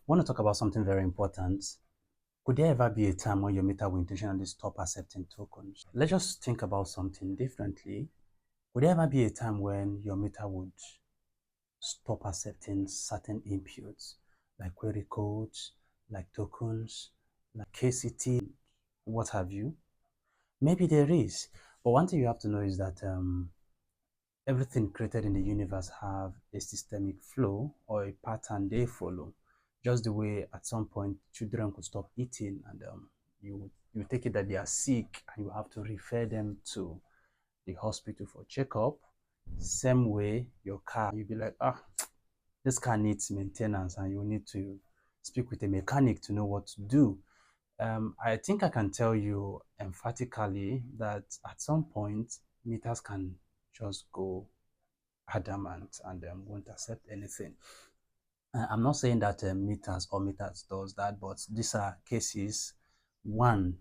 want to talk about something very important. Could there ever be a time when your meter will intentionally stop accepting tokens? Let's just think about something differently. Would there ever be a time when your meter would stop accepting certain inputs, like query codes, like tokens, like KCT, what have you? Maybe there is. But one thing you have to know is that everything created in the universe have a systemic flow or a pattern they follow. Just the way at some point children could stop eating and you take it that they are sick and you have to refer them to the hospital for checkup. Same way your car, you'll be like, this car needs maintenance and you need to speak with a mechanic to know what to do. I think I can tell you emphatically that at some point meters can just go adamant and won't accept anything. I'm not saying that meters does that, but these are cases one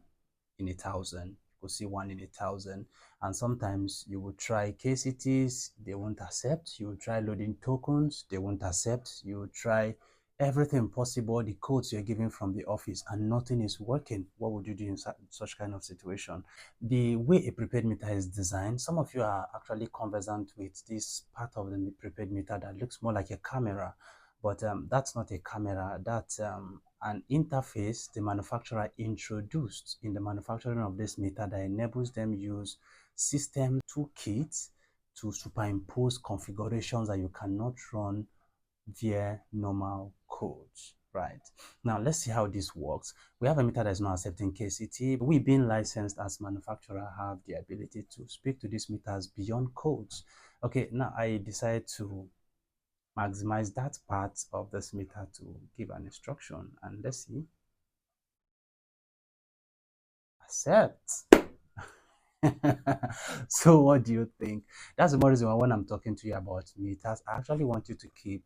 in 1,000. You could see one in 1,000, and sometimes you will try KCTs, they won't accept. You will try loading tokens, they won't accept. You will try everything possible, the codes you're giving from the office, and nothing is working. What would you do in such kind of situation? The way a prepaid meter is designed, some of you are actually conversant with this part of the prepaid meter that looks more like a camera, but that's not a camera. That's an interface the manufacturer introduced in the manufacturing of this meter that enables them use system toolkits to superimpose configurations that you cannot run via normal codes. Right. Now let's see how this works. We have a meter that is not accepting KCT. We being licensed as manufacturer have the ability to speak to these meters beyond codes. Okay, now I decide to maximize that part of this meter to give an instruction, and let's see, accept. So what do you think? That's the more reason why when I'm talking to you about meters, I actually want you to keep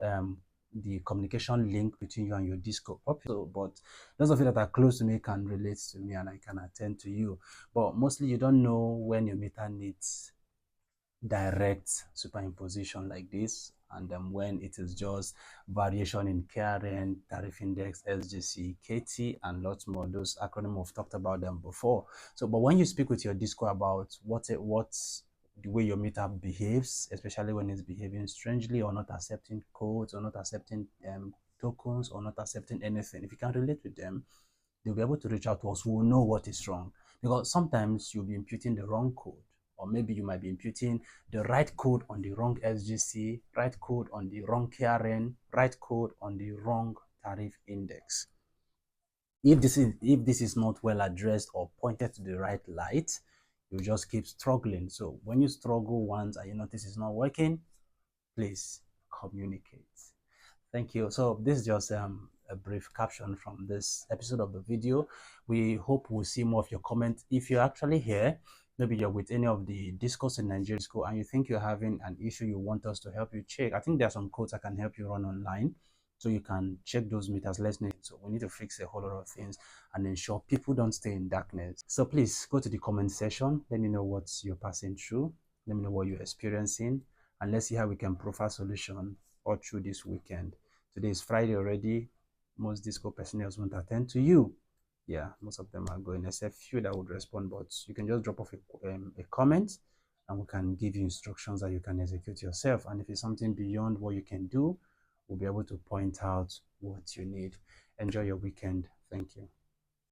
um, the communication link between you and your Discord. So, but those of you that are close to me can relate to me and I can attend to you. But mostly you don't know when your meter needs direct superimposition like this, and then when it is just variation in KRN, tariff index, SGC, KT, and lots more. Those acronyms we've talked about them before. So, but when you speak with your Discord about what's the way your meter behaves, especially when it's behaving strangely or not accepting codes or not accepting tokens or not accepting anything, if you can relate with them, they'll be able to reach out to us. We will know what is wrong, because sometimes you'll be imputing the wrong code, or maybe you might be imputing the right code on the wrong SGC, right code on the wrong KRN, right code on the wrong tariff index. If this is not well addressed or pointed to the right light, you just keep struggling. So when you struggle once and you notice it's not working, please communicate. Thank you. So this is just a brief caption from this episode of the video. We hope we'll see more of your comments. If you're actually here, maybe you're with any of the discourse in Nigerian school and you think you're having an issue you want us to help you check, I think there are some codes I can help you run online so you can check those meters. Let's know. So we need to fix a whole lot of things and ensure people don't stay in darkness. So please go to the comment section. Let me know what you're passing through. Let me know what you're experiencing, and let's see how we can profile solution all through this weekend. Today is Friday already. Most disco personnel won't attend to you. Yeah, most of them are going, except few that would respond. But you can just drop off a comment and we can give you instructions that you can execute yourself. And if it's something beyond what you can do, we'll be able to point out what you need. Enjoy your weekend. Thank you.